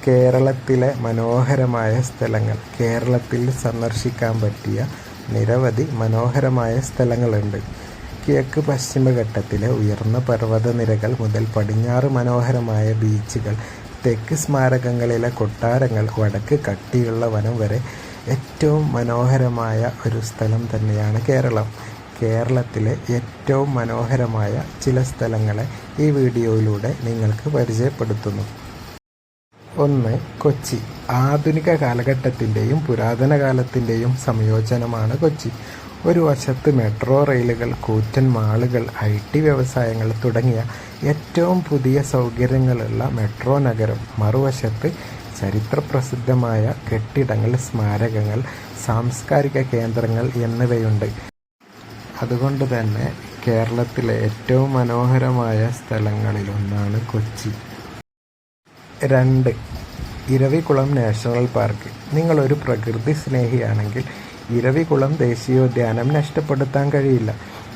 കേരളത്തിലെ മനോഹരമായ സ്ഥലങ്ങൾ. കേരളത്തിൽ സന്ദർശിക്കാൻ പറ്റിയ നിരവധി മനോഹരമായ സ്ഥലങ്ങളുണ്ട്. കിഴക്ക് പശ്ചിമഘട്ടത്തിലെ ഉയർന്ന പർവ്വതനിരകൾ മുതൽ പടിഞ്ഞാറ് മനോഹരമായ ബീച്ചുകൾ, തെക്ക് സ്മാരകങ്ങളിലെ കൊട്ടാരങ്ങൾ, വടക്ക് കട്ടിയുള്ള വനം വരെ ഏറ്റവും മനോഹരമായ ഒരു സ്ഥലം തന്നെയാണ് കേരളം. കേരളത്തിലെ ഏറ്റവും മനോഹരമായ ചില സ്ഥലങ്ങളെ ഈ വീഡിയോയിലൂടെ നിങ്ങൾക്ക് പരിചയപ്പെടുത്തുന്നു. 1. കൊച്ചി. ആധുനിക കാലഘട്ടത്തിൻ്റെയും പുരാതന കാലത്തിൻ്റെയും സംയോജനമാണ് കൊച്ചി. ഒരു വശത്ത് മെട്രോ റെയിലുകൾ, കൂറ്റൻ മാളുകൾ, IT വ്യവസായങ്ങൾ തുടങ്ങിയ ഏറ്റവും പുതിയ സൗകര്യങ്ങളുള്ള മെട്രോ നഗരം. മറുവശത്ത് ചരിത്രപ്രസിദ്ധമായ കെട്ടിടങ്ങൾ, സ്മാരകങ്ങൾ, സാംസ്കാരിക കേന്ദ്രങ്ങൾ എന്നിവയുണ്ട്. അതുകൊണ്ട് തന്നെ കേരളത്തിലെ ഏറ്റവും മനോഹരമായ സ്ഥലങ്ങളിലൊന്നാണ് കൊച്ചി. 2. Eravikulam national park. നിങ്ങളൊരു പ്രകൃതി സ്നേഹിയാണെങ്കിൽ ഇരവികുളം ദേശീയോദ്യാനം നഷ്ടപ്പെടുത്താൻ കഴിയില്ല.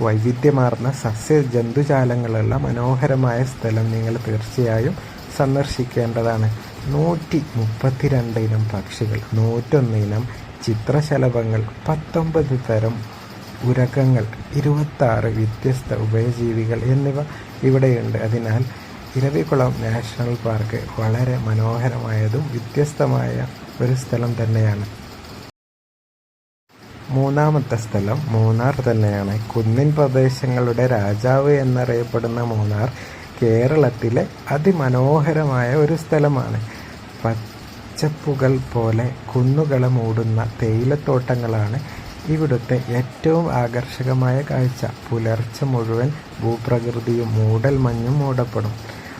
വൈവിധ്യമാർന്ന സസ്യജന്തുജാലങ്ങളുള്ള മനോഹരമായ സ്ഥലം നിങ്ങൾ തീർച്ചയായും സന്ദർശിക്കേണ്ടതാണ്. 132 ഇനം പക്ഷികൾ, 101 ഇനം ചിത്രശലഭങ്ങൾ, 19 തരം ഉരഗങ്ങൾ, 26 വ്യത്യസ്ത ഉഭയജീവികൾ എന്നിവ ഇവിടെയുണ്ട്. അതിനാൽ ഇരവികുളം നാഷണൽ പാർക്ക് വളരെ മനോഹരമായതും വ്യത്യസ്തമായ ഒരു സ്ഥലം തന്നെയാണ്. 3. സ്ഥലം മൂന്നാർ തന്നെയാണ്. കുന്നിൻ പ്രദേശങ്ങളുടെ രാജാവ് എന്നറിയപ്പെടുന്ന മൂന്നാർ കേരളത്തിലെ അതിമനോഹരമായ ഒരു സ്ഥലമാണ്. പച്ചപ്പുകൾ പോലെ കുന്നുകളെ മൂടുന്ന തേയിലത്തോട്ടങ്ങളാണ് ഇവിടുത്തെ ഏറ്റവും ആകർഷകമായ കാഴ്ച. പുലർച്ചെ മുഴുവൻ ഭൂപ്രകൃതിയും മൂടൽമഞ്ഞും മൂടപ്പെടും.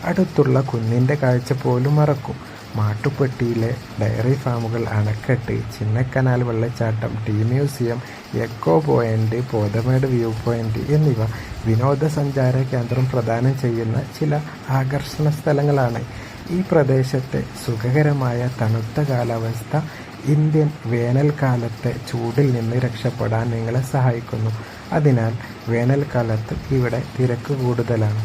അടുത്തുള്ള കുന്നിൻ്റെ കാഴ്ച പോലും മറക്കും. മാട്ടുപ്പെട്ടിയിലെ ഡയറി ഫാമുകൾ, അണക്കെട്ട്, ചിന്നക്കനാൽ വെള്ളച്ചാട്ടം, tea museum, echo point, Pothamedu view point എന്നിവ വിനോദസഞ്ചാര കേന്ദ്രം പ്രദാനം ചെയ്യുന്ന ചില ആകർഷണ സ്ഥലങ്ങളാണ്. ഈ പ്രദേശത്തെ സുഖകരമായ തണുത്ത കാലാവസ്ഥ ഇന്ത്യൻ വേനൽക്കാലത്തെ ചൂടിൽ നിന്ന് രക്ഷപ്പെടാൻ നിങ്ങളെ സഹായിക്കുന്നു. അതിനാൽ വേനൽക്കാലത്ത് ഇവിടെ തിരക്ക് കൂടുതലാണ്.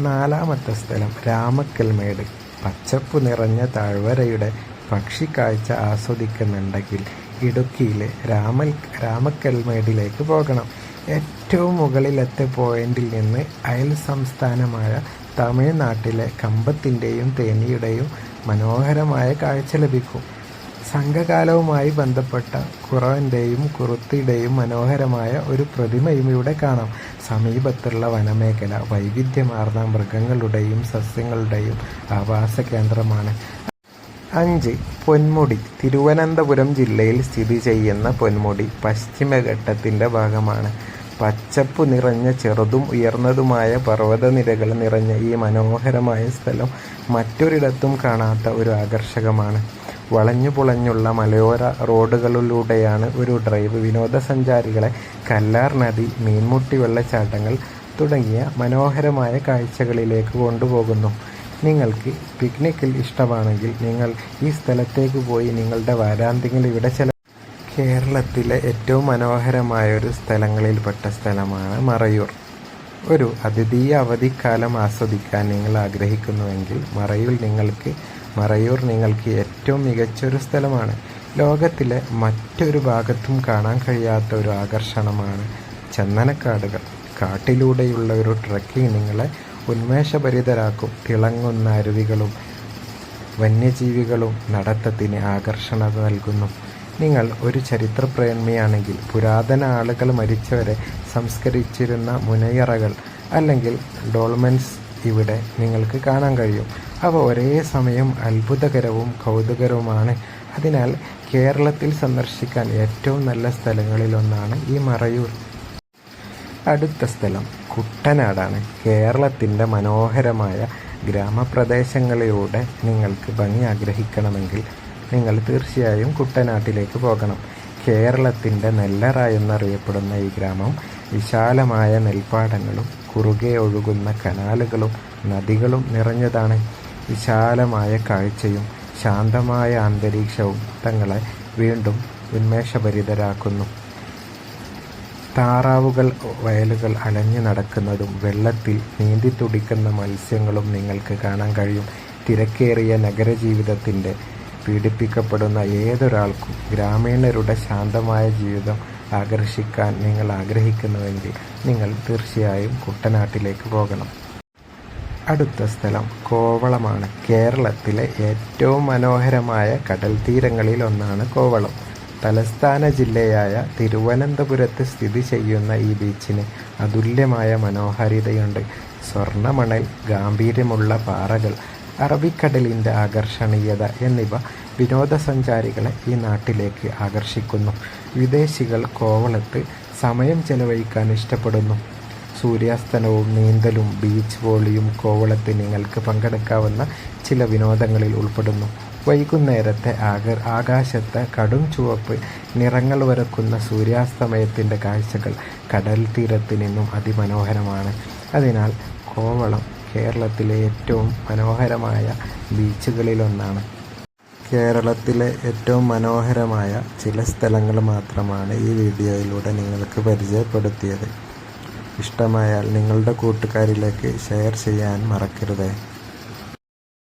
4. സ്ഥലം രാമക്കൽമേട്. പച്ചപ്പു നിറഞ്ഞ താഴ്വരയുടെ പക്ഷിക്കാഴ്ച ആസ്വദിക്കുന്നുണ്ടെങ്കിൽ ഇടുക്കിയിലെ രാമക്കൽമേടിലേക്ക് പോകണം. ഏറ്റവും മുകളിലത്തെ പോയിന്റിൽ നിന്ന് അയൽ സംസ്ഥാനമായ തമിഴ്നാട്ടിലെ കമ്പത്തിൻ്റെയും തേനിയുടെയും മനോഹരമായ കാഴ്ച ലഭിക്കും. സംഘകാലവുമായി ബന്ധപ്പെട്ട കുറവൻ്റെയും കുറുത്തിയുടെയും മനോഹരമായ ഒരു പ്രതിമയും ഇവിടെ കാണാം. സമീപത്തുള്ള വനമേഖല വൈവിധ്യമാർന്ന മൃഗങ്ങളുടെയും സസ്യങ്ങളുടെയും ആവാസ കേന്ദ്രമാണ്. 5. പൊന്മുടി. തിരുവനന്തപുരം ജില്ലയിൽ സ്ഥിതി ചെയ്യുന്ന പൊന്മുടി പശ്ചിമഘട്ടത്തിൻ്റെ ഭാഗമാണ്. പച്ചപ്പു നിറഞ്ഞ ചെറുതും ഉയർന്നതുമായ പർവ്വതനിരകൾ നിറഞ്ഞ ഈ മനോഹരമായ സ്ഥലം മറ്റൊരിടത്തും കാണാത്ത ഒരു ആകർഷകമാണ്. വളഞ്ഞുപുളഞ്ഞുള്ള മലയോര റോഡുകളിലൂടെയാണ് ഒരു ഡ്രൈവ് വിനോദസഞ്ചാരികളെ കല്ലാർ നദി, മീൻമുട്ടി വെള്ളച്ചാട്ടങ്ങൾ തുടങ്ങിയ മനോഹരമായ കാഴ്ചകളിലേക്ക് കൊണ്ടുപോകുന്നു. നിങ്ങൾക്ക് പിക്നിക്കിൽ ഇഷ്ടമാണെങ്കിൽ നിങ്ങൾ ഈ സ്ഥലത്തേക്ക് പോയി നിങ്ങളുടെ വാരാന്ത്യങ്ങൾ ഇവിടെ കേരളത്തിലെ ഏറ്റവും മനോഹരമായ ഒരു സ്ഥലങ്ങളിൽപ്പെട്ട സ്ഥലമാണ് മറയൂർ. ഒരു അദ്വിതീയ അവധിക്കാലം ആസ്വദിക്കാൻ നിങ്ങൾ ആഗ്രഹിക്കുന്നുവെങ്കിൽ മറയൂർ നിങ്ങൾക്ക് ഏറ്റവും മികച്ചൊരു സ്ഥലമാണ്. ലോകത്തിലെ മറ്റൊരു ഭാഗത്തും കാണാൻ കഴിയാത്ത ഒരു ആകർഷണമാണ് ചന്ദനക്കാടുകൾ. കാട്ടിലൂടെയുള്ള ഒരു ട്രെക്കിംഗ് നിങ്ങളെ ഉന്മേഷഭരിതരാക്കും. തിളങ്ങുന്ന അരുവികളും വന്യജീവികളും നടത്തത്തിന് ആകർഷണത നൽകുന്നു. നിങ്ങൾ ഒരു ചരിത്രപ്രേമിയാണെങ്കിൽ പുരാതന ആളുകൾ മരിച്ചവരെ സംസ്കരിച്ചിരുന്ന മുനയറകൾ അല്ലെങ്കിൽ ഡോൾമെൻസ് ഇവിടെ നിങ്ങൾക്ക് കാണാൻ കഴിയും. അവ ഒരേ സമയം അത്ഭുതകരവും കൗതുകരവുമാണ്. അതിനാൽ കേരളത്തിൽ സന്ദർശിക്കാൻ ഏറ്റവും നല്ല സ്ഥലങ്ങളിലൊന്നാണ് ഈ മറയൂർ. അടുത്ത സ്ഥലം കുട്ടനാടാണ്. കേരളത്തിൻ്റെ മനോഹരമായ ഗ്രാമപ്രദേശങ്ങളിലൂടെ നിങ്ങൾക്ക് ഭംഗി ആഗ്രഹിക്കണമെങ്കിൽ നിങ്ങൾ തീർച്ചയായും കുട്ടനാട്ടിലേക്ക് പോകണം. കേരളത്തിൻ്റെ നെല്ലറ എന്നറിയപ്പെടുന്ന ഈ ഗ്രാമം വിശാലമായ നെൽപ്പാടങ്ങളും കുറുകെ ഒഴുകുന്ന കനാലുകളും നദികളും നിറഞ്ഞതാണ്. വിശാലമായ കാഴ്ചയും ശാന്തമായ അന്തരീക്ഷവും തങ്ങളെ വീണ്ടും ഉന്മേഷഭരിതരാക്കുന്നു. താറാവുകൾ വയലുകൾ അലഞ്ഞു നടക്കുന്നതും വെള്ളത്തിൽ നീന്തി തുടിക്കുന്ന മത്സ്യങ്ങളും നിങ്ങൾക്ക് കാണാൻ കഴിയും. തിരക്കേറിയ നഗരജീവിതത്തിൻ്റെ പീഡിപ്പിക്കപ്പെടുന്ന ഏതൊരാൾക്കും ഗ്രാമീണരുടെ ശാന്തമായ ജീവിതം ആകർഷിക്കാൻ നിങ്ങൾ ആഗ്രഹിക്കുന്നുവെങ്കിൽ നിങ്ങൾ തീർച്ചയായും കുട്ടനാട്ടിലേക്ക് പോകണം. അടുത്ത സ്ഥലം കോവളമാണ്. കേരളത്തിലെ ഏറ്റവും മനോഹരമായ കടൽത്തീരങ്ങളിൽ ഒന്നാണ് കോവളം. തലസ്ഥാന ജില്ലയായ തിരുവനന്തപുരത്ത് സ്ഥിതി ചെയ്യുന്ന ഈ ബീച്ചിന് അതുല്യമായ മനോഹാരിതയുണ്ട്. സ്വർണ്ണമണൽ, ഗാംഭീര്യമുള്ള പാറകൾ, അറബിക്കടലിൻ്റെ ആകർഷണീയത എന്നിവ വിനോദസഞ്ചാരികളെ ഈ നാട്ടിലേക്ക് ആകർഷിക്കുന്നു. വിദേശികൾ കോവളത്ത് സമയം ചെലവഴിക്കാൻ ഇഷ്ടപ്പെടുന്നു. സൂര്യാസ്തമനവും നീന്തലും ബീച്ച് വോളിയും കോവളത്ത് നിങ്ങൾക്ക് പങ്കെടുക്കാവുന്ന ചില വിനോദങ്ങളിൽ ഉൾപ്പെടുന്നു. വൈകുന്നേരത്തെ ആകാശത്ത് കടും ചുവപ്പ് നിറങ്ങൾ വരക്കുന്ന സൂര്യാസ്തമയത്തിൻ്റെ കാഴ്ചകൾ കടൽ തീരത്ത് നിന്നും അതിമനോഹരമാണ്. അതിനാൽ കോവളം കേരളത്തിലെ ഏറ്റവും മനോഹരമായ ബീച്ചുകളിലൊന്നാണ്. കേരളത്തിലെ ഏറ്റവും മനോഹരമായ ചില സ്ഥലങ്ങൾ മാത്രമാണ് ഈ വീഡിയോയിലൂടെ നിങ്ങൾക്ക് പരിചയപ്പെടുത്തിയത്. ഇഷ്ടമായാൽ നിങ്ങളുടെ കൂട്ടുകാരിലേക്ക് ഷെയർ ചെയ്യാൻ മറക്കരുത്.